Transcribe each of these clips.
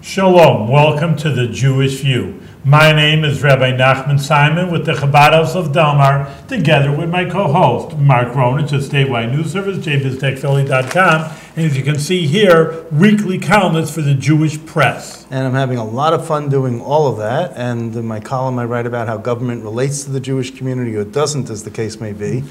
Shalom, welcome to the Jewish View. My name is Rabbi Nachman Simon with the Chabad House of Delmar, together with my co-host, Mark Ronich of Statewide News Service, jbiztechphilly.com, and as you can see here, weekly columnists for the Jewish press. And I'm having a lot of fun doing all of that, and in my column I write about how government relates to the Jewish community, or doesn't, as the case may be.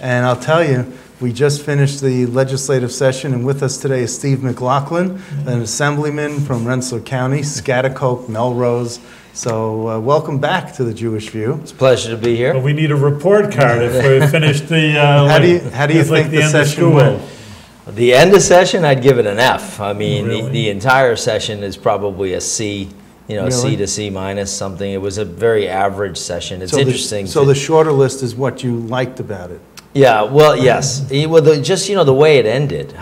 And I'll tell you, we just finished the legislative session, and with us today is Steve McLaughlin, an assemblyman from Rensselaer County, Schaghticoke, Melrose. So welcome back to the Jewish View. It's a pleasure to be here. Well, we need a report card if we finish the how do you think the session went? The end of session, I'd give it an F. I mean, Really? the entire session is probably a C, Really? C to C minus something. It was a very average session. It's interesting. So the shorter list is what you liked about it. Yeah, well, yes. Well, the way it ended.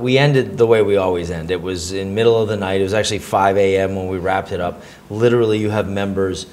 We ended the way we always end. It was in middle of the night. It was actually 5 a.m. when we wrapped it up. Literally, you have members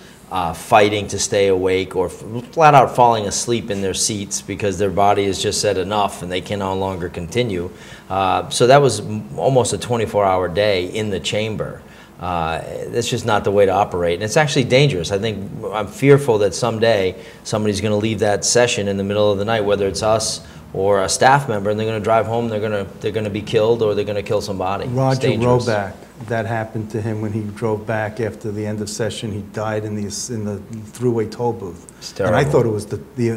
fighting to stay awake or flat out falling asleep in their seats because their body has just said enough and they can no longer continue. So that was almost a 24-hour day in the chamber. That's just not the way to operate, and it's actually dangerous. I'm fearful that someday somebody's going to leave that session in the middle of the night, whether it's us or a staff member, and they're going to drive home. They're going to be killed, or they're going to kill somebody. Roger Roback, that happened to him when he drove back after the end of session. He died in the throughway toll booth. It's terrible. And I thought it was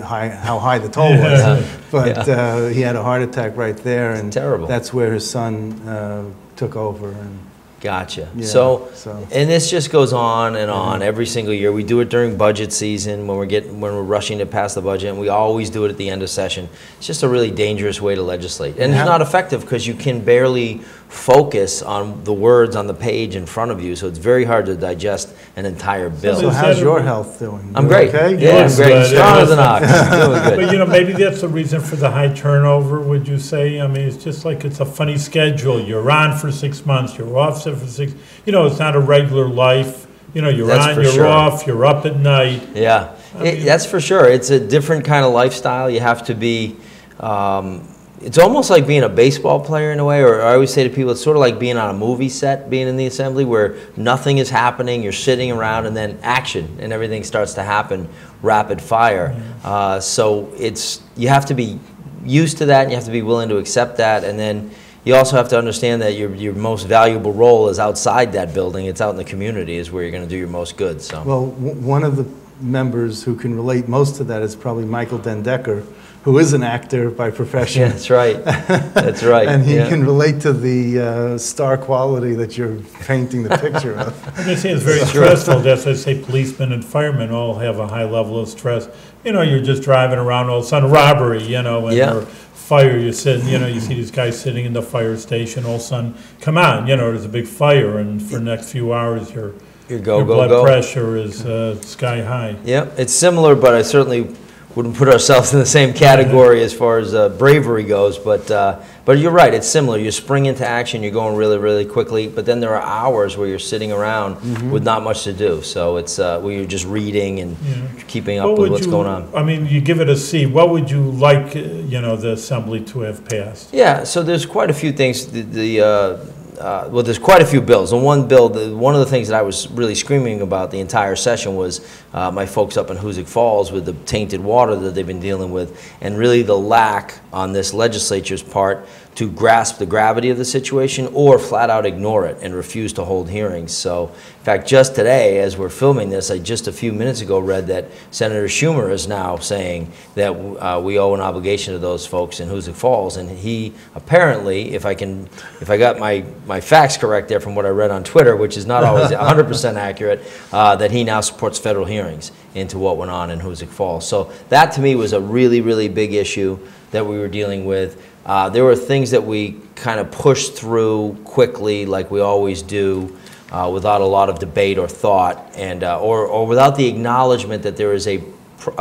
how high the toll was, but he had a heart attack right there, and terrible. That's where his son took over. And gotcha. Yeah, so, and this just goes on and on every single year. We do it during budget season when we're rushing to pass the budget, and we always do it at the end of session. It's just a really dangerous way to legislate, and it's not effective because you can barely focus on the words on the page in front of you. So it's very hard to digest an entire bill. So how's your health doing? I'm great. Okay? Yeah, I'm great. Strong as an ox. Doing good. But maybe that's the reason for the high turnover, would you say? I mean, it's just like it's a funny schedule. You're on for 6 months, you're off for 6. It's not a regular life. You're That's on, you're sure. off, you're up at night. Yeah, that's for sure. It's a different kind of lifestyle. You have to be, it's almost like being a baseball player in a way, or I always say to people, it's sort of like being on a movie set, being in the assembly, where nothing is happening, you're sitting around, and then action, and everything starts to happen rapid fire. So you have to be used to that, and you have to be willing to accept that, and then you also have to understand that your most valuable role is outside that building. It's out in the community is where you're going to do your most good. So. Well, one of the members who can relate most to that is probably Michael Dendecker, who is an actor by profession. Yeah, that's right. That's right. And he can relate to the star quality that you're painting the picture of. I'm just saying it's very stressful. That's why I say policemen and firemen all have a high level of stress. You're just driving around, all of a sudden robbery, or fire. You sit, you see these guys sitting in the fire station. All of a sudden, come on, there's a big fire, and for the next few hours, your blood pressure is sky high. Yeah, it's similar, but I certainly wouldn't put ourselves in the same category as far as bravery goes. But you're right, it's similar. You spring into action, you're going really, really quickly, but then there are hours where you're sitting around with not much to do. So it's where you're just reading and keeping up with what's going on. I mean, you give it a C. What would you like, the assembly to have passed? Yeah, so there's quite a few things. Well, there's quite a few bills. And one of the things that I was really screaming about the entire session was my folks up in Hoosick Falls with the tainted water that they've been dealing with, and really the lack on this legislature's part to grasp the gravity of the situation or flat out ignore it and refuse to hold hearings. So, in fact, just today, as we're filming this, I just a few minutes ago read that Senator Schumer is now saying that we owe an obligation to those folks in Hoosick Falls, and he apparently, if I got my facts correct there from what I read on Twitter, which is not always 100% accurate, that he now supports federal hearings into what went on in Hoosick Falls. So that to me was a really, really big issue that we were dealing with. There were things that we kind of pushed through quickly, like we always do, without a lot of debate or thought, and or without the acknowledgement that there is a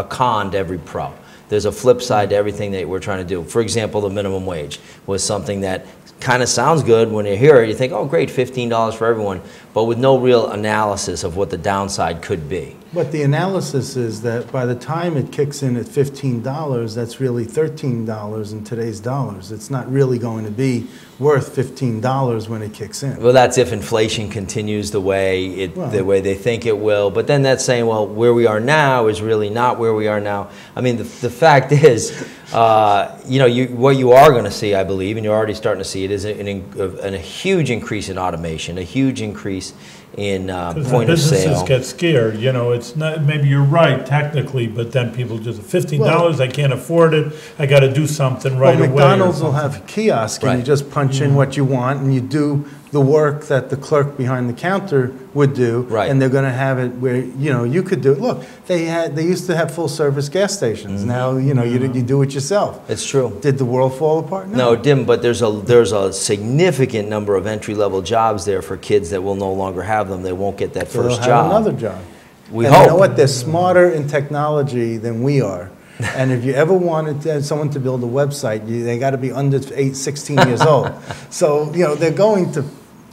con to every pro. there's a flip side to everything that we're trying to do. For example, the minimum wage was something that kind of sounds good when you hear it. You think, oh, great, $15 for everyone, but with no real analysis of what the downside could be. But the analysis is that by the time it kicks in at $15, that's really $13 in today's dollars. It's not really going to be worth $15 when it kicks in. Well, that's if inflation continues the way they think it will. But then that's saying, well, where we are now is really not where we are now. I mean, the fact is, what you are going to see, I believe, and you're already starting to see it, is a huge increase in automation, a huge increase in point of sale. Businesses get scared, it's not, maybe you're right technically, but then people just, $15, I can't afford it, I got to do something right away. McDonald's will have a kiosk, and you just punch in what you want, and you do the work that the clerk behind the counter would do, and they're going to have it where, you could do it. Look, they used to have full-service gas stations. Now, you do it yourself. It's true. Did the world fall apart? No, it didn't, but there's a significant number of entry-level jobs there for kids that will no longer have them. They won't get that first job. They'll have another job. We hope. You know what? They're smarter in technology than we are. And if you ever wanted someone to build a website, they got to be under 16 years old. So, they're going to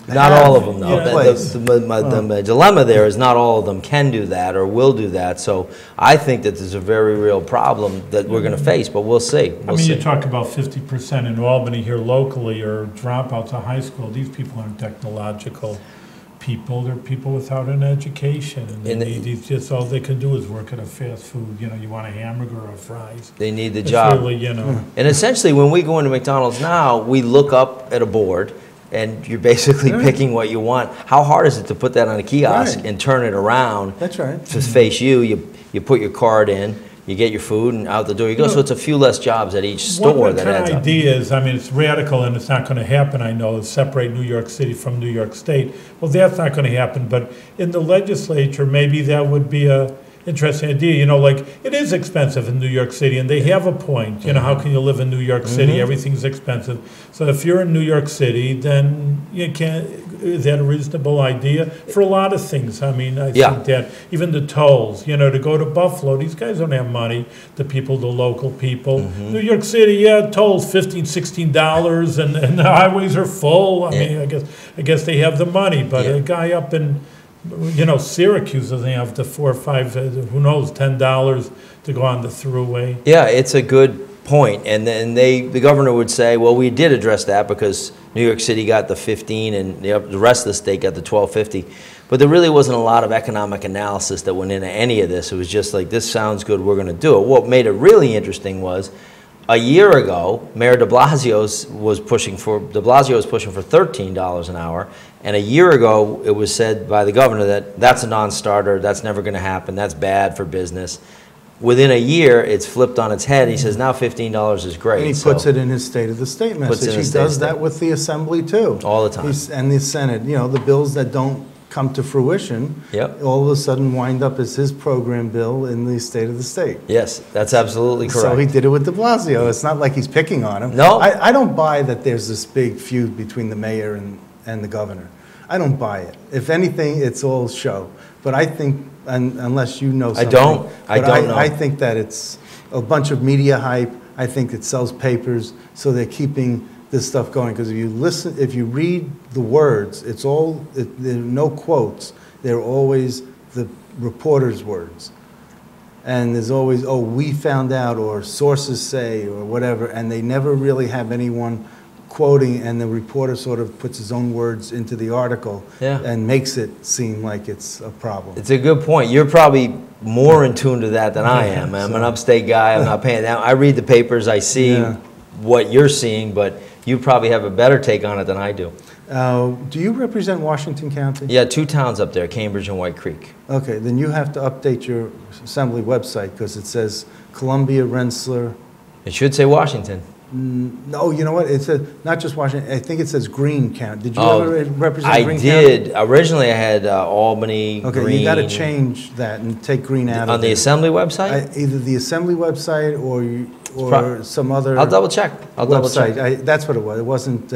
not all of them, though. The dilemma there is not all of them can do that or will do that. So I think that there's a very real problem that we're going to face, but we'll see. You talk about 50% in Albany here locally or dropouts of high school. These people aren't technological people. They're people without an education. And just all they can do is work at a fast food. You want a hamburger or fries. They need the job. Really, And essentially, when we go into McDonald's now, we look up at a board, and you're basically picking what you want. How hard is it to put that on a kiosk and turn it around? That's right. To face you. You put your card in, you get your food, and out the door you go. So it's a few less jobs at each store that adds up. One idea is, it's radical and it's not going to happen, I know, is separate New York City from New York State. Well, that's not going to happen, but in the legislature, maybe that would be a interesting idea. It is expensive in New York City, and they have a point. How can you live in New York City? Everything's expensive. So if you're in New York City, then you can't. Is that a reasonable idea for a lot of things? I think that even the tolls. To go to Buffalo, these guys don't have money. The local people. New York City, tolls $15, $16, and the highways are full. I guess they have the money, but a guy up in Syracuse doesn't have the $4 or $5, who knows, $10 to go on the thruway. Yeah, it's a good point. And then the governor would say, well, we did address that because New York City got the 15 and the rest of the state got the $12.50. But there really wasn't a lot of economic analysis that went into any of this. It was just like, this sounds good, we're going to do it. What made it really interesting was, a year ago, Mayor de Blasio was pushing for $13 an hour, and a year ago it was said by the governor that that's a non-starter, that's never going to happen, that's bad for business. Within a year, it's flipped on its head. He says now $15 is great. And he puts it in his State of the State message. He does that with the Assembly too. All the time. And the Senate. The bills that don't come to fruition, all of a sudden wind up as his program bill in the State of the State. Yes, that's absolutely correct. So he did it with de Blasio. It's not like he's picking on him. No. I don't buy that there's this big feud between the mayor and the governor. I don't buy it. If anything, it's all show. But I think, unless you know something. I don't know. I think that it's a bunch of media hype. I think it sells papers, so they're keeping this stuff going, because if you read the words, there are no quotes. They're always the reporter's words, and there's always, oh, we found out, or sources say, or whatever, and they never really have anyone quoting, and the reporter sort of puts his own words into the article and makes it seem like it's a problem. It's a good point. You're probably more in tune to that than I am. I'm an upstate guy. I'm not paying that. I read the papers. I see what you're seeing, but you probably have a better take on it than I do. Do you represent Washington County? Yeah, 2 towns up there, Cambridge and White Creek. Okay, then you have to update your Assembly website, because it says Columbia, Rensselaer. It should say Washington. No, you know what? It says not just Washington. I think it says Greene County. Did you ever represent Greene County? I did. Originally, I had Albany, okay, Greene. You got to change that and take Greene out of it. On the Assembly website? Either the Assembly website or some other. I'll double check. That's what it was. It wasn't.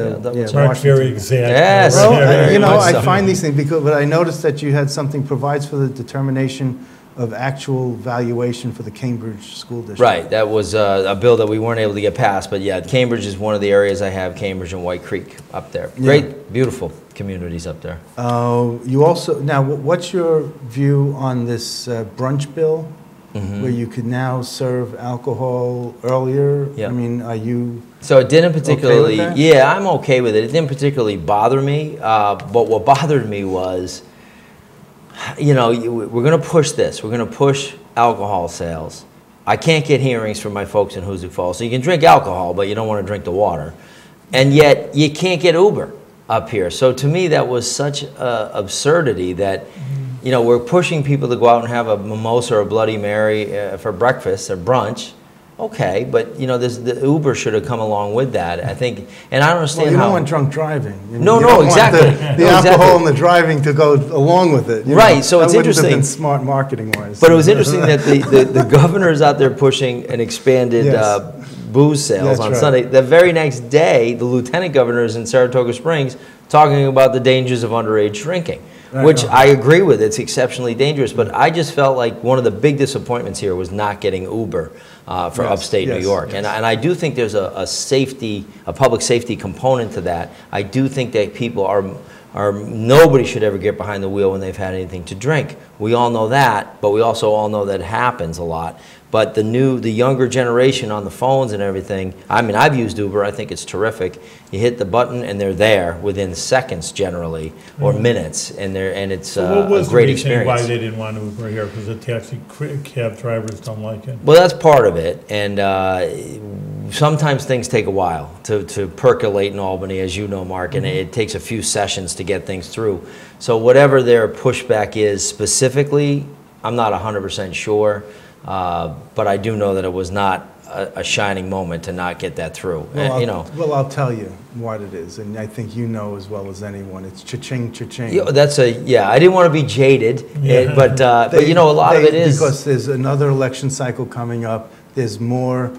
Mark, very exact. Yes. Well, I find these things but I noticed that you had something provides for the determination of actual valuation for the Cambridge School District. Right, that was a bill that we weren't able to get passed, but yeah, Cambridge is one of the areas I have, Cambridge and White Creek up there. Great, beautiful communities up there. You also, now, what's your view on this brunch bill, where you could now serve alcohol earlier? Yeah. I mean, are you So it didn't particularly, okay with that? yeah, I'm okay with it. It didn't particularly bother me, but what bothered me was, you know, we're going to push this. We're going to push alcohol sales. I can't get hearings from my folks in Hoosick Falls. So you can drink alcohol, but you don't want to drink the water. And yet you can't get Uber up here. So to me, that was such absurdity that, you know, we're pushing people to go out and have a mimosa or a Bloody Mary for breakfast or brunch. Okay, but you know, the Uber should have come along with that. I think, and I don't understand well, you how. don't want drunk driving. No, you don't exactly. Want the alcohol and the driving to go along with it. Right. So it's that interesting. That wouldn't have been smart marketing wise. But it was interesting that the governor is out there pushing an expanded booze sales That's on right. Sunday. The very next day, the lieutenant governor is in Saratoga Springs talking about the dangers of underage drinking. Right, Which right. I agree with, it's exceptionally dangerous, but I just felt like one of the big disappointments here was not getting Uber for upstate New York. Yes. And I do think there's a public safety component to that. I do think that people nobody should ever get behind the wheel when they've had anything to drink. We all know that, but we also all know that it happens a lot. But the younger generation on the phones and everything, I mean, I've used Uber, I think it's terrific. You hit the button and they're there within seconds generally, or minutes, and it's What was a great the reason experience. why they didn't want Uber here? Because the taxi cab drivers don't like it? Well, that's part of it, and sometimes things take a while to percolate in Albany, as you know, Mark, and it takes a few sessions to get things through. So whatever their pushback is specifically, I'm not 100% sure. But I do know that it was not a shining moment to not get that through. Well, you know. Well, I'll tell you what it is, and I think you know as well as anyone. It's cha-ching, cha-ching. Yeah, I didn't want to be jaded, but you know, a lot of it is because there's another election cycle coming up. There's more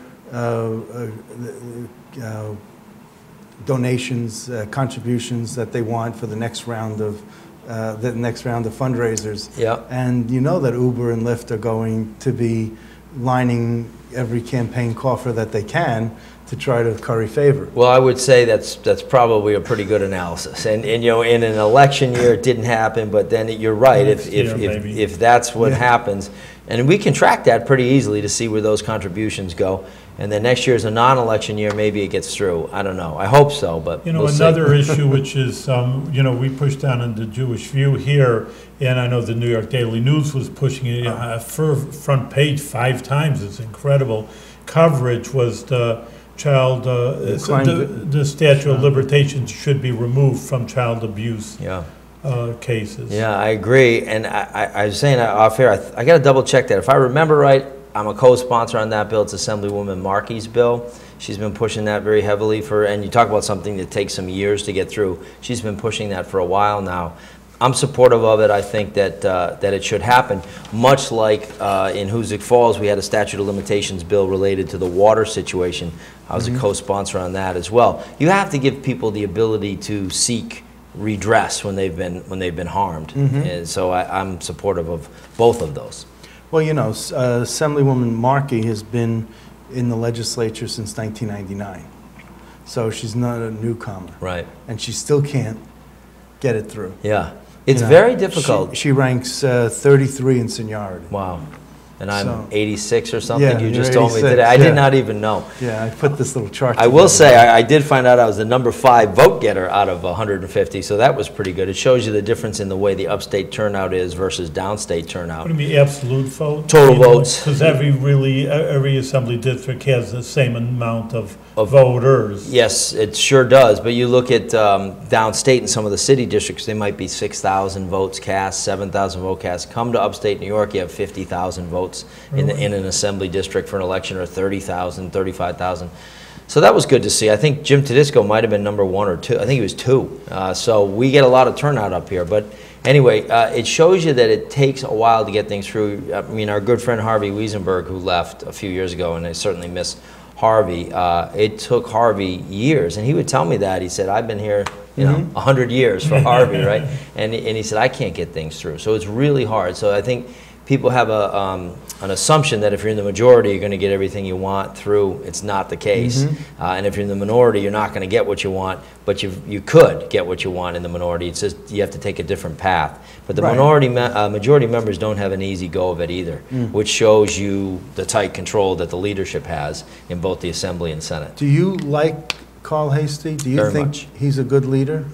donations, contributions that they want for the next round of fundraisers. Yeah. And you know that Uber and Lyft are going to be lining every campaign coffer that they can to try to curry favor. Well, I would say that's probably a pretty good analysis. And you know, in an election year, it didn't happen, but then you're right. If that's what happens, and we can track that pretty easily to see where those contributions go. And then next year is a non-election year, maybe it gets through. I don't know. I hope so, but you know, we'll another see. issue, which is, you know, we pushed down into Jewish View here, and I know the New York Daily News was pushing it for front page 5 times. It's incredible coverage. Was the child the statute of limitations should be removed from child abuse cases. Yeah, I agree. And I was saying off air, I got to double check that. If I remember right, I'm a co-sponsor on that bill. It's Assemblywoman Markey's bill. She's been pushing that very heavily and you talk about something that takes some years to get through. She's been pushing that for a while now. I'm supportive of it. I think that it should happen. Much like in Hoosick Falls, we had a statute of limitations bill related to the water situation. I was a co-sponsor on that as well. You have to give people the ability to seek redress when they've been harmed, and so I'm supportive of both of those. Well, you know, Assemblywoman Markey has been in the legislature since 1999, so she's not a newcomer. Right. And she still can't get it through. Yeah. It's very difficult. She ranks 33 in seniority. Wow. And I'm So- 86 or something. Yeah, You just you're told me 86, today. I yeah. did not even know. Yeah, I put this little chart I will together. say, I did find out I was the number 5 vote getter out of 150, so that was pretty good. It shows you the difference in the way the upstate turnout is versus downstate turnout. What do you mean, absolute vote? Total votes. Because every assembly district has the same amount of voters. Yes, it sure does, but you look at downstate in some of the city districts, they might be 6,000 votes cast, 7,000 vote cast. Come to upstate New York, you have 50,000 votes in an assembly district for an election, or 30,000, 35,000. So that was good to see. I think Jim Tedisco might have been number 1 or 2. I think he was 2. So we get a lot of turnout up here. But anyway, it shows you that it takes a while to get things through. I mean, our good friend Harvey Wiesenberg, who left a few years ago, and I certainly miss Harvey. It took Harvey years, and he would tell me that. He said, I've been here, you know, 100 years for Harvey, right? And he said, I can't get things through. So it's really hard. So I think people have an assumption that if you're in the majority, you're going to get everything you want through. It's not the case. And if you're in the minority, you're not going to get what you want, but you could get what you want in the minority. It's just you have to take a different path. But the majority members don't have an easy go of it either, which shows you the tight control that the leadership has in both the Assembly and Senate. Do you like Carl Hastie? Do you Very think much. he's a good leader?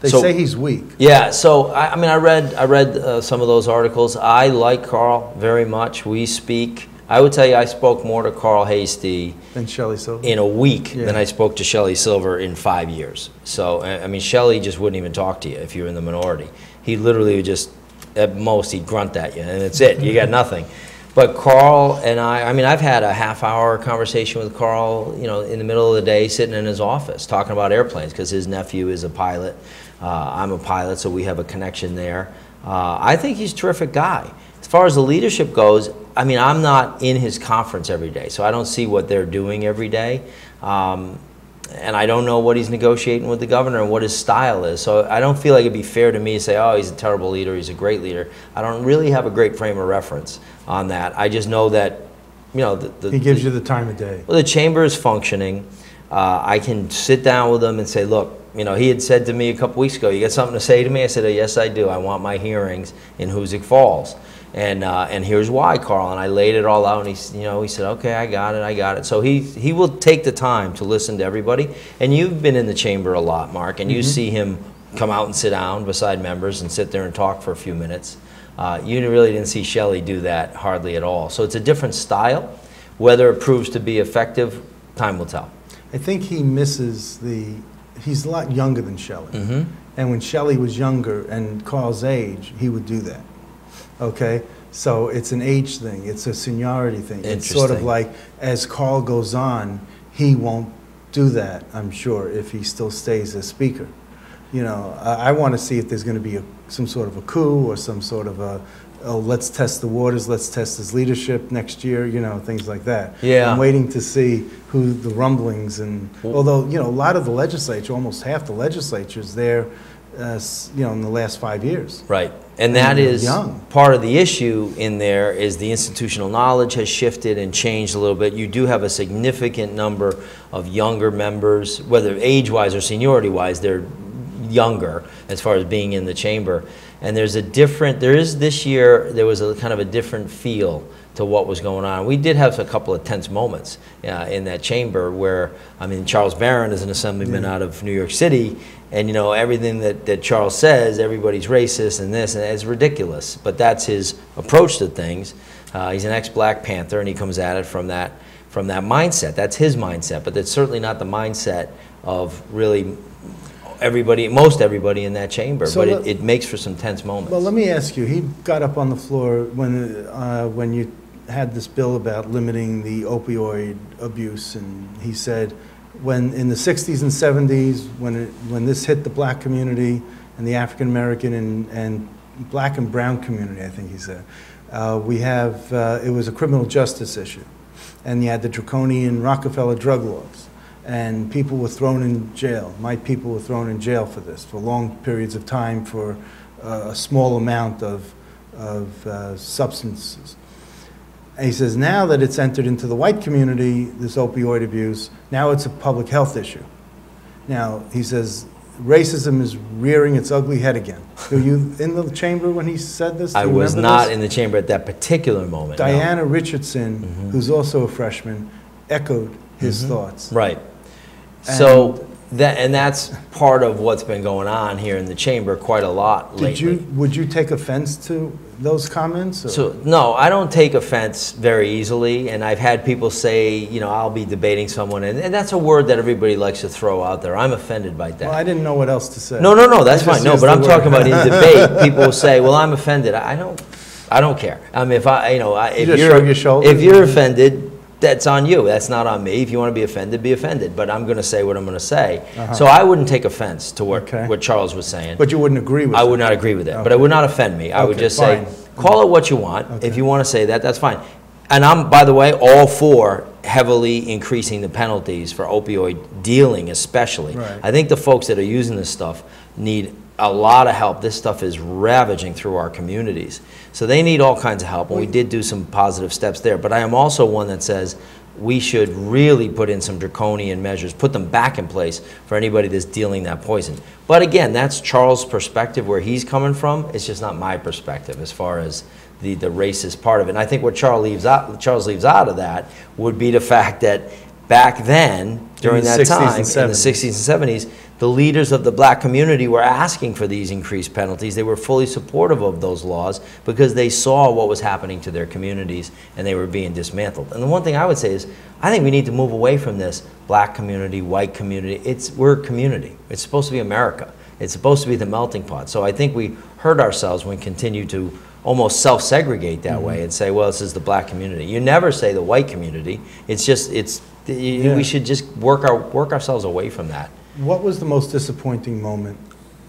They So- say he's weak. Yeah, so I mean, I read some of those articles. I like Carl very much. We speak. I would tell you, I spoke more to Carl Hastie And Shelley Silver? in a week Yeah. than I spoke to Shelley Silver in 5 years. So I mean, Shelley just wouldn't even talk to you if you were in the minority. He literally would just, at most, he'd grunt at you, and that's it. You got nothing. But Carl and I mean, I've had a half-hour conversation with Carl, you know, in the middle of the day, sitting in his office, talking about airplanes, because his nephew is a pilot. I'm a pilot, so we have a connection there. I think he's a terrific guy. As far as the leadership goes, I mean, I'm not in his conference every day, so I don't see what they're doing every day. And I don't know what he's negotiating with the governor and what his style is. So I don't feel like it'd be fair to me to say, oh, he's a terrible leader, he's a great leader. I don't really have a great frame of reference on that. I just know that, you know, He gives you the time of day. well, the chamber is functioning. I can sit down with him and say, look, you know, he had said to me a couple weeks ago, you got something to say to me? I said, oh, yes, I do. I want my hearings in Hoosick Falls. And here's why, Carl. And I laid it all out, and he said, okay, I got it. So he will take the time to listen to everybody. And you've been in the chamber a lot, Mark, and you see him come out and sit down beside members and sit there and talk for a few minutes. You really didn't see Shelley do that hardly at all. So it's a different style. Whether it proves to be effective, time will tell. I think he misses he's a lot younger than Shelley. And when Shelley was younger and Carl's age, he would do that. Okay? So it's an age thing. It's a seniority thing. It's sort of Interesting. like as Carl goes on, he won't do that, I'm sure, if he still stays as speaker. You know, I want to see if there's going to be some sort of a coup or some sort of oh, let's test the waters, let's test his leadership next year, you know, things like that. Yeah. I'm waiting to see who the rumblings and, although, you know, a lot of the legislature, almost half the legislature is there, you know, in the last 5 years. Right. And that they're is young. part of the issue in there is the institutional knowledge has shifted and changed a little bit. You do have a significant number of younger members, whether age-wise or seniority-wise, they're younger as far as being in the chamber. And there is this year, there was a kind of a different feel to what was going on. We did have a couple of tense moments in that chamber where, I mean, Charles Barron is an assemblyman out of New York City, and you know, everything that Charles says, everybody's racist and this, and it's ridiculous. But that's his approach to things. He's an ex-Black Panther, and he comes at it from that mindset. That's his mindset, but that's certainly not the mindset of really most everybody in that chamber, So but it makes for some tense moments. Well, let me ask you, he got up on the floor when you had this bill about limiting the opioid abuse, and he said, when in the 60s and 70s, when this hit the black community and the African American and black and brown community, I think he said, it was a criminal justice issue, and you had the draconian Rockefeller drug laws. And people were thrown in jail. My people were thrown in jail for this, for long periods of time, for a small amount of substances. And he says, now that it's entered into the white community, this opioid abuse, now it's a public health issue. Now, he says, racism is rearing its ugly head again. Were you in the chamber when he said this? I was not in the chamber at that particular moment. no. Diana Richardson, who's also a freshman, echoed his thoughts. Right. So that's part of what's been going on here in the chamber quite a lot lately. Would you take offense to those comments? Or? So no, I don't take offense very easily, and I've had people say, you know, I'll be debating someone, and that's a word that everybody likes to throw out there. I'm offended by that. Well, I didn't know what else to say. No, that's fine. No, but I'm talking about in debate. People will say, well, I'm offended. I don't care. I mean, if you're offended, that's on you. That's not on me. If you want to be offended. But I'm going to say what I'm going to say. So I wouldn't take offense to what Charles was saying. But you wouldn't agree with it? I would not agree with it. But it would not offend me. I would just say, call it what you want. If you want to say that, that's fine. And I'm, by the way, all for heavily increasing the penalties for opioid dealing especially. Right. I think the folks that are using this stuff need a lot of help. This stuff is ravaging through our communities. So they need all kinds of help, and we did do some positive steps there. But I am also one that says we should really put in some draconian measures, put them back in place for anybody that's dealing that poison. But again, that's Charles' perspective, where he's coming from. It's just not my perspective as far as the racist part of it. And I think what Charles leaves out of that would be the fact that back then, during that time, in the 60s and 70s, the leaders of the black community were asking for these increased penalties. They were fully supportive of those laws because they saw what was happening to their communities and they were being dismantled. And the one thing I would say is, I think we need to move away from this black community, white community. We're a community. It's supposed to be America. It's supposed to be the melting pot. So I think we hurt ourselves when we continue to almost self-segregate that way and say, well, this is the black community. You never say the white community. It's just, we should just work ourselves away from that. What was the most disappointing moment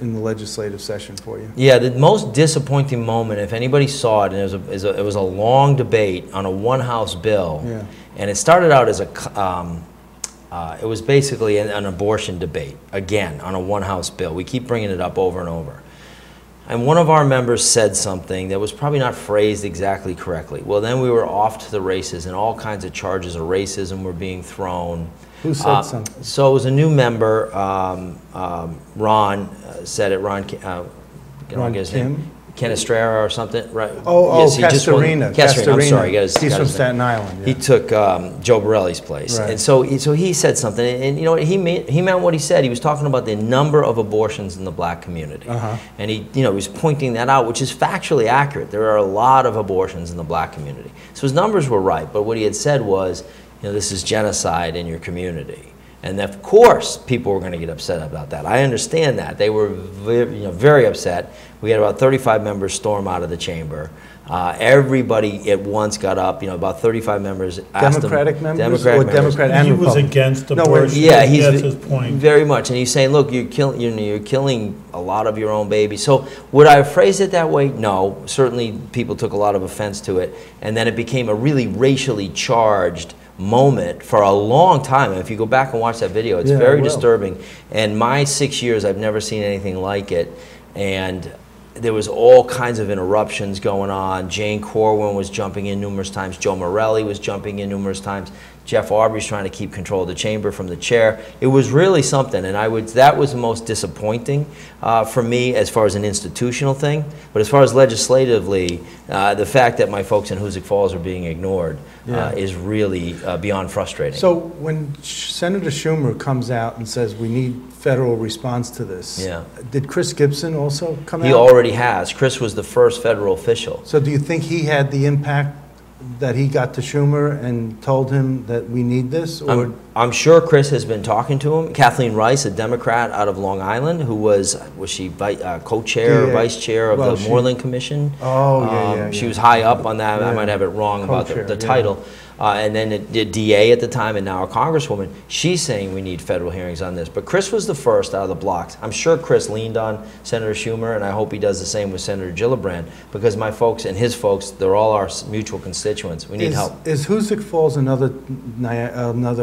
in the legislative session for you? Yeah, the most disappointing moment, if anybody saw it, and it was a long debate on a one-house bill, and it started out as it was basically an abortion debate, again, on a one-house bill. We keep bringing it up over and over. And one of our members said something that was probably not phrased exactly correctly. Well, then we were off to the races, and all kinds of charges of racism were being thrown. Who said something? So it was a new member, Ron said it. Ron Kim? Canestrera or something, right? Yes, Castorina. I'm sorry. He's from Staten Island. Yeah. He took Joe Borelli's place, right. And so he said something, and you know what he meant what he said. He was talking about the number of abortions in the black community, and he was pointing that out, which is factually accurate. There are a lot of abortions in the black community, so his numbers were right. But what he had said was, this is genocide in your community. And of course, people were going to get upset about that. I understand that. They were very upset. We had about 35 members storm out of the chamber. Everybody at once got up. About 35 members asked Democratic him, members? Democratic Or members. Democrat and He was Republican? against abortion. Yeah, that's his point. Very much. And he's saying, look, you're killing a lot of your own babies. So would I have phrased it that way? No. Certainly people took a lot of offense to it. And then it became a really racially charged moment for a long time. And if you go back and watch that video, it's very disturbing. And my 6 years, I've never seen anything like it. And there was all kinds of interruptions going on. Jane Corwin was jumping in numerous times. Joe Morelli was jumping in numerous times. Jeff Aubrey's trying to keep control of the chamber from the chair. It was really something, and that was the most disappointing for me as far as an institutional thing. But as far as legislatively, the fact that my folks in Hoosick Falls are being ignored is really beyond frustrating. So when Senator Schumer comes out and says we need federal response to this, did Chris Gibson also come out? He already has. Chris was the first federal official. So do you think he had the impact that he got to Schumer and told him that we need this? Or I'm sure Chris has been talking to him. Kathleen Rice, a Democrat out of Long Island, who was she co-chair or vice chair of the Moreland Commission? She was high up on that. I might have it wrong about the title. And then the DA at the time, and now a congresswoman, she's saying we need federal hearings on this. But Chris was the first out of the blocks. I'm sure Chris leaned on Senator Schumer, and I hope he does the same with Senator Gillibrand, because my folks and his folks, they're all our mutual constituents. We need help. Is Hoosick Falls another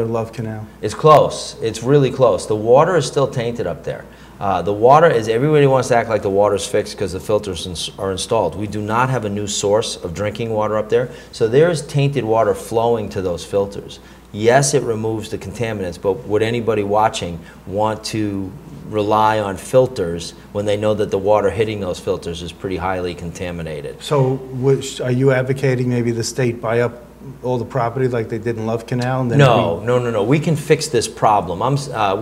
love canal? It's close. It's really close. The water is still tainted up there. The water is, everybody wants to act like the water's fixed because the filters are installed. We do not have a new source of drinking water up there, so there is tainted water flowing to those filters. Yes, it removes the contaminants, but would anybody watching want to rely on filters when they know that the water hitting those filters is pretty highly contaminated? So are you advocating maybe the state buy up all the property like they did in Love Canal? And then No. We can fix this problem.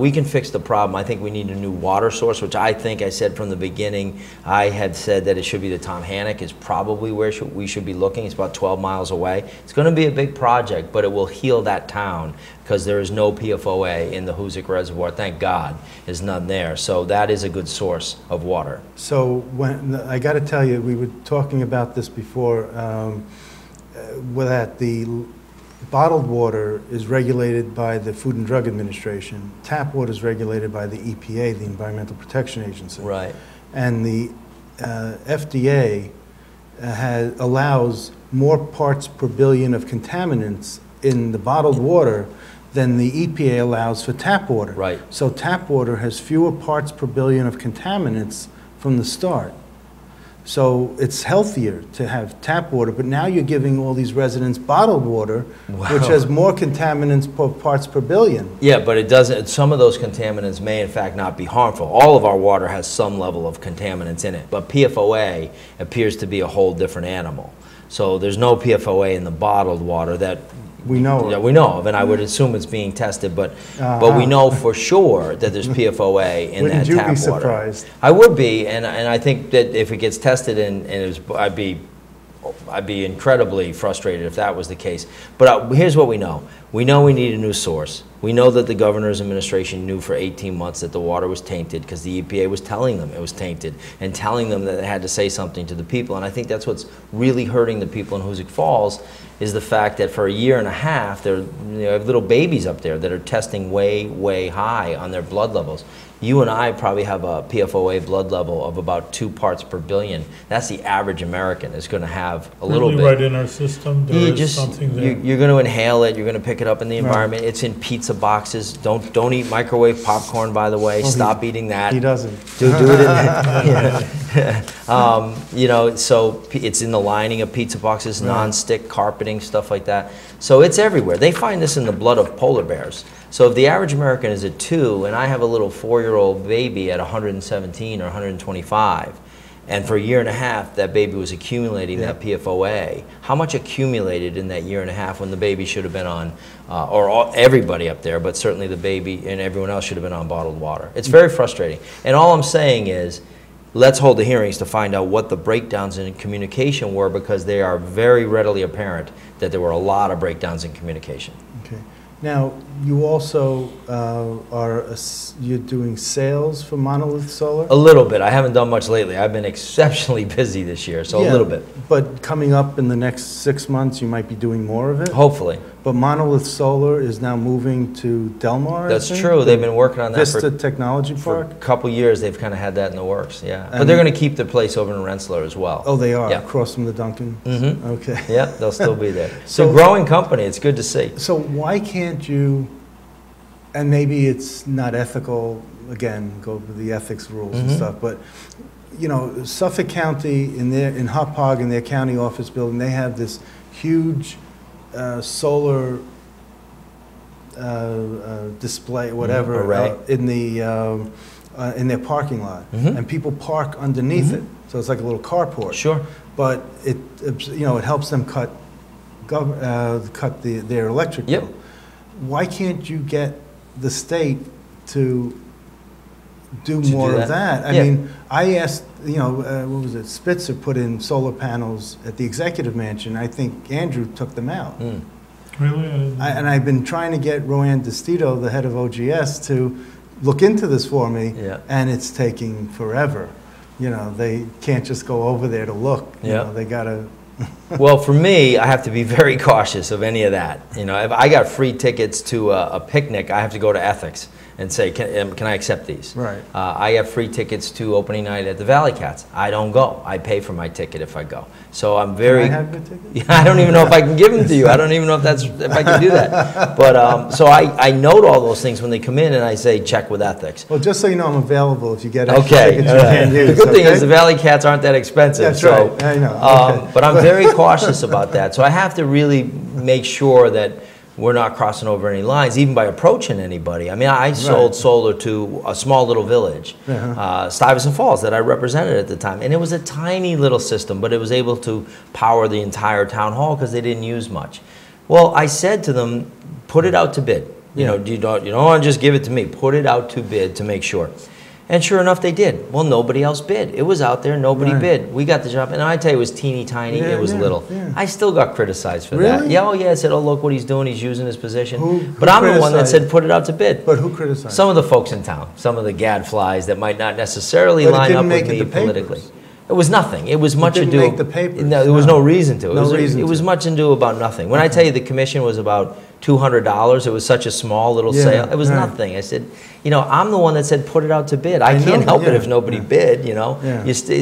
We can fix the problem. I think we need a new water source, which I said from the beginning. I had said that it should be the Tom Hannock is probably where we should be looking. It's about 12 miles away. It's going to be a big project, but it will heal that town because there is no PFOA in the Hoosick Reservoir. Thank God there's none there. So that is a good source of water. So I got to tell you, we were talking about this before, that the bottled water is regulated by the Food and Drug Administration. Tap water is regulated by the EPA, the Environmental Protection Agency. Right. And the FDA allows more parts per billion of contaminants in the bottled water than the EPA allows for tap water. Right. So tap water has fewer parts per billion of contaminants from the start. So it's healthier to have tap water, but now you're giving all these residents bottled water, which has more contaminants per parts per billion. Yeah, but it doesn't, some of those contaminants may in fact not be harmful. All of our water has some level of contaminants in it, but PFOA appears to be a whole different animal. So there's no PFOA in the bottled water that we know of. We know of, and I would assume it's being tested, but we know for sure that there's PFOA in that tap water. Wouldn't you be surprised? I would be, and I think that if it gets tested, I'd be incredibly frustrated if that was the case. But here's what we know. We know we need a new source. We know that the governor's administration knew for 18 months that the water was tainted because the EPA was telling them it was tainted and telling them that they had to say something to the people. And I think that's what's really hurting the people in Hoosick Falls is the fact that for a year and a half, they have little babies up there that are testing way, way high on their blood levels. You and I probably have a PFOA blood level of about 2 parts per billion. That's the average American is going to have a little bit. Right in our system, there is something there. You're going to inhale it. You're going to pick it up in the environment. It's in pizza boxes. Don't eat microwave popcorn, by the way. Stop eating that. He doesn't. Do it in you know, so it's in the lining of pizza boxes, non-stick carpeting, stuff like that. So it's everywhere. They find this in the blood of polar bears. So if the average American is at 2, and I have a little 4-year-old baby at 117 or 125, and for a year and a half that baby was accumulating that PFOA, how much accumulated in that year and a half when the baby should have been on, everybody up there, but certainly the baby and everyone else should have been on bottled water. It's very frustrating. And all I'm saying is, let's hold the hearings to find out what the breakdowns in communication were, because they are very readily apparent that there were a lot of breakdowns in communication. Okay. Now, you also you're doing sales for Monolith Solar? A little bit. I haven't done much lately. I've been exceptionally busy this year, so a little bit. But coming up in the next 6 months, you might be doing more of it? Hopefully. But Monolith Solar is now moving to Delmar, That's true. They've been working on that Vista Technology for Park? a couple years. They've kind of had that in the works, yeah. But they're going to keep their place over in Rensselaer as well. Oh, they are? Yeah. Across from the Dunkin'? Mm-hmm. Okay. Yeah, they'll still be there. It's a growing company. It's good to see. So why can't you, and maybe it's not ethical, again, go with the ethics rules and stuff, but you know, Suffolk County in Hauppauge, in their county office building, they have this huge solar display, whatever, in their parking lot, and people park underneath it, so it's like a little carport. Sure. But it helps them cut their electric bill. Why can't you get the state to do more of that? I mean, I asked, what was it, Spitzer put in solar panels at the executive mansion. I think Andrew took them out. Really? And I've been trying to get Roanne DeStito, the head of OGS, to look into this for me, and it's taking forever. You know, they can't just go over there to look. You know, they got to... Well, for me, I have to be very cautious of any of that. You know, if I got free tickets to a picnic, I have to go to ethics and say, can I accept these? Right. I have free tickets to opening night at the Valley Cats. I don't go. I pay for my ticket if I go. So I'm very... Can I have your ticket? I don't even know if I can give them to you. I don't even know if I can do that. But so I note all those things when they come in, and I say check with ethics. Well, just so you know, I'm available if you get extra tickets you right. can't use. The good thing is the Valley Cats aren't that expensive. That's so, right. I know. But I'm very cautious about that. So I have to really make sure that we're not crossing over any lines, even by approaching anybody. I mean, I sold solar to a small little village, Stuyvesant Falls, that I represented at the time. And it was a tiny little system, but it was able to power the entire town hall because they didn't use much. Well, I said to them, put it out to bid. You know, you don't want to just give it to me. Put it out to bid to make sure. And sure enough, they did. Well, nobody else bid. It was out there. Nobody bid. We got the job. And I tell you, it was teeny tiny. It was little. I still got criticized for that. Yeah, I said, oh, look what he's doing. He's using his position. But I'm the one that said, put it out to bid. But who criticized? Some of the folks in town. Some of the gadflies that might not necessarily line up with me politically. It was nothing. It was much ado. It didn't make the papers. No, there was no reason to. It was much ado about nothing. When I tell you the commission was about $200, it was such a small little sale. It was nothing. I said, I'm the one that said put it out to bid. I can't help it if nobody bid,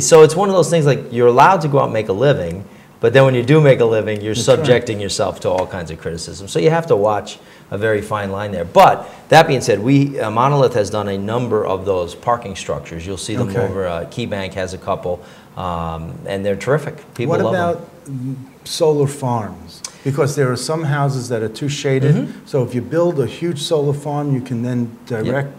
So it's one of those things, like, you're allowed to go out and make a living, but then when you do make a living, you're subjecting yourself to all kinds of criticism. So you have to watch a very fine line there. But that being said, Monolith has done a number of those parking structures. You'll see them over. KeyBank has a couple, and they're terrific. People love them. What about solar farms? Because there are some houses that are too shaded. So if you build a huge solar farm, you can then direct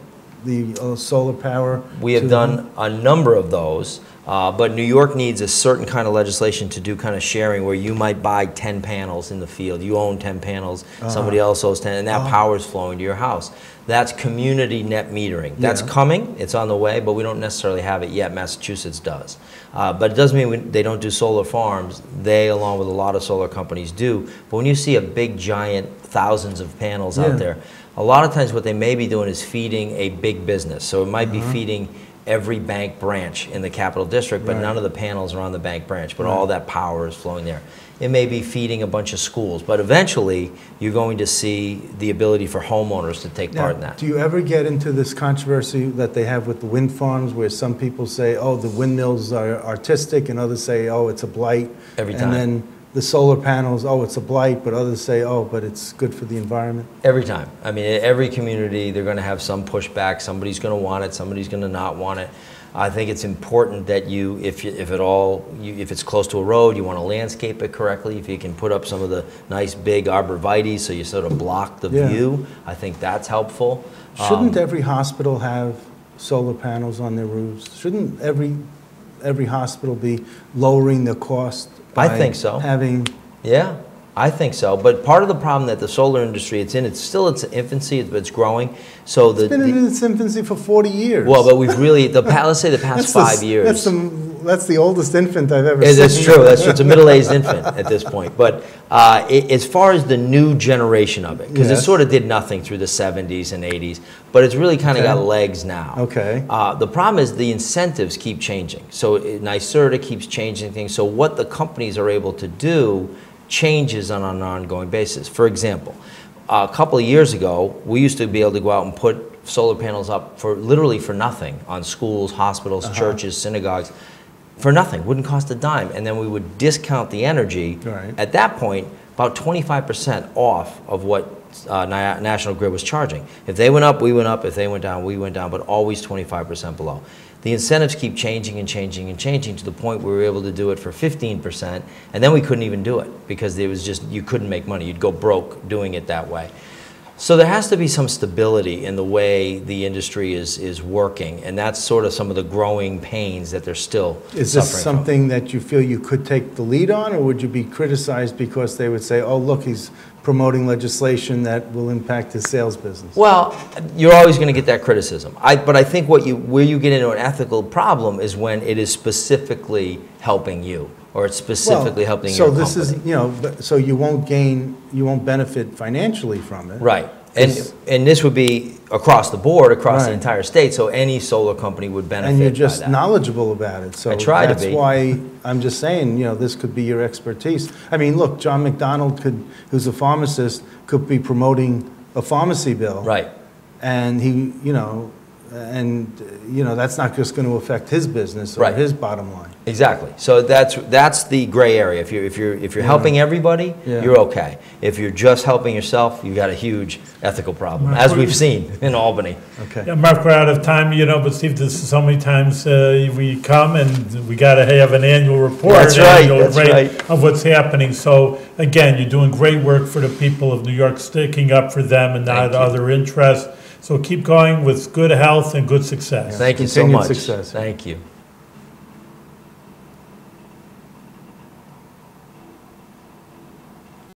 the solar power. We have done a number of those. But New York needs a certain kind of legislation to do kind of sharing where you might buy 10 panels in the field. You own 10 panels, somebody else owns 10, and that power is flowing to your house. That's community net metering. That's coming, it's on the way, but we don't necessarily have it yet. Massachusetts does. But it doesn't mean they don't do solar farms. They, along with a lot of solar companies, do. But when you see a big, giant, thousands of panels out there, a lot of times what they may be doing is feeding a big business. So it might be feeding every bank branch in the Capital District, but none of the panels are on the bank branch, but all that power is flowing there. It may be feeding a bunch of schools, but eventually you're going to see the ability for homeowners to take part in that. Do you ever get into this controversy that they have with the wind farms where some people say, oh, the windmills are artistic, and others say, oh, it's a blight? Every time. And then the solar panels, oh, it's a blight, but others say, oh, but it's good for the environment? Every time. I mean, every community, they're going to have some pushback. Somebody's going to want it. Somebody's going to not want it. I think it's important that you, if it's close to a road, you want to landscape it correctly. If you can put up some of the nice big arborvitae so you sort of block the view, I think that's helpful. Shouldn't every hospital have solar panels on their roofs? Shouldn't every hospital be lowering the cost? I think so. Yeah, I think so. But part of the problem that the solar industry, it's still its infancy, but it's growing. So it's been in its infancy for 40 years. Well, but we've really, let's say the past 5 years. That's the oldest infant I've ever seen. That's true. That's true. It's a middle-aged infant at this point. But as far as the new generation of it, because it sort of did nothing through the 70s and 80s, but it's really kind of got legs now. Okay. The problem is the incentives keep changing. So NYSERDA keeps changing things. So what the companies are able to do changes on an ongoing basis. For example, a couple of years ago, we used to be able to go out and put solar panels up literally for nothing on schools, hospitals, churches, synagogues. For nothing, wouldn't cost a dime, and then we would discount the energy. At that point, about 25% off of what National Grid was charging. If they went up, we went up. If they went down, we went down, but always 25% below. The incentives keep changing and changing and changing to the point where we were able to do it for 15%, and then we couldn't even do it because there was just, you couldn't make money. You'd go broke doing it that way. So there has to be some stability in the way the industry is working, and that's sort of some of the growing pains that they're still suffering from. Is this something that you feel you could take the lead on, or would you be criticized because they would say, oh, look, he's promoting legislation that will impact his sales business? Well, you're always going to get that criticism. But I think where you get into an ethical problem is when it is specifically helping you, or it's specifically helping your company. So this is, so you won't benefit financially from it. Right. And this would be across the board, across the entire state, so any solar company would benefit. And you're just by that. knowledgeable about it. So I try to be. That's why I'm just saying, this could be your expertise. I mean, look, John McDonald who's a pharmacist, could be promoting a pharmacy bill. Right. And that's not just going to affect his business or his bottom line. Exactly. So that's the gray area. If you're helping everybody, you're okay. If you're just helping yourself, you've got a huge ethical problem, as we've seen in Albany. Okay. Yeah, Mark, we're out of time, but Steve, this is so many times we come and we got to have an annual report. That's right. Of what's happening. So again, you're doing great work for the people of New York, sticking up for them and not other interests. So keep going with good health and good success. Thank you so much. Continued success. Thank you.